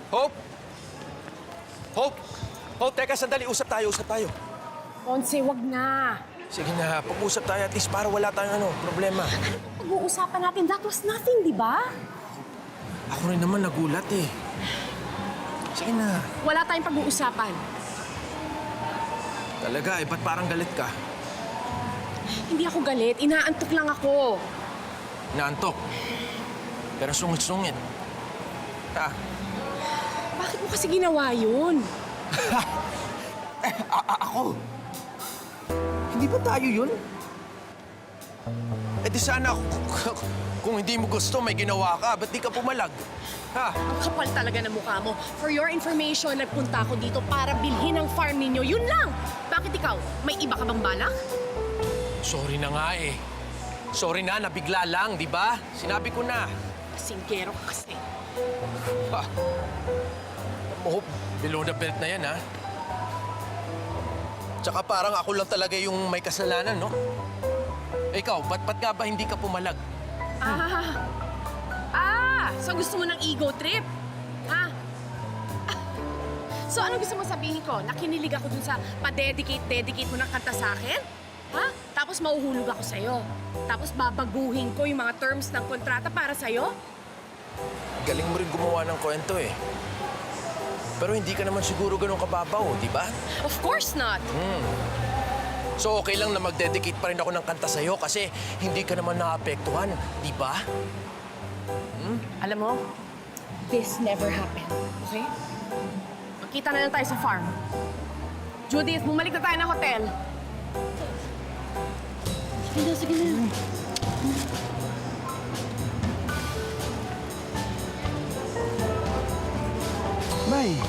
Hope? Hope? Hope, teka, sandali. Usap tayo, usap tayo. Ponce, wag na. Sige na, pag-usap tayo at least para wala tayong problema. Pag-uusapan natin, that was nothing, di ba? Ako rin naman nagulat eh. Sige na. Wala tayong pag-uusapan. Talaga, ba't parang galit ka? Hindi ako galit, inaantok lang ako. Naantok. Pero sungit-sungit. Ha? Bakit mo kasi ginawa yun? Ako? Hindi ba tayo yun? Eh di sana kung hindi mo gusto, may ginawa ka. Ba't di ka pumalag? Ha? Ang kapal talaga ng mukha mo. For your information, nagpunta ako dito para bilhin ang farm ninyo. Yun lang! Bakit ikaw? May iba ka bang balak? Sorry na nga eh. Sorry na, nabigla lang, di ba? Sinabi ko na. Singkero ka kasi. Ha? Oh, below the belt na yan, ha? Tsaka parang ako lang talaga yung may kasalanan, no? Ikaw, ba't nga ba hindi ka pumalag? So gusto mo ng ego trip? Ha? So ano gusto mo sabihin ko? Nakinilig ako dun sa pa-dedicate mo ng kanta sa akin? Ha? Tapos mauhulog ako sa'yo. Tapos babaguhin ko yung mga terms ng kontrata para sa'yo? Galing mo rin gumawa ng kwento, eh. Pero hindi ka naman siguro ganun kababaw, di ba? Of course not! So okay lang na mag-dedicate pa rin ako ng kanta sa'yo kasi hindi ka naman naapektuhan, di ba? Alam mo, this never happened, okay? Magkita na lang tayo sa farm. Judith, bumalik na tayo ng hotel. Sige na, sige na. Bay,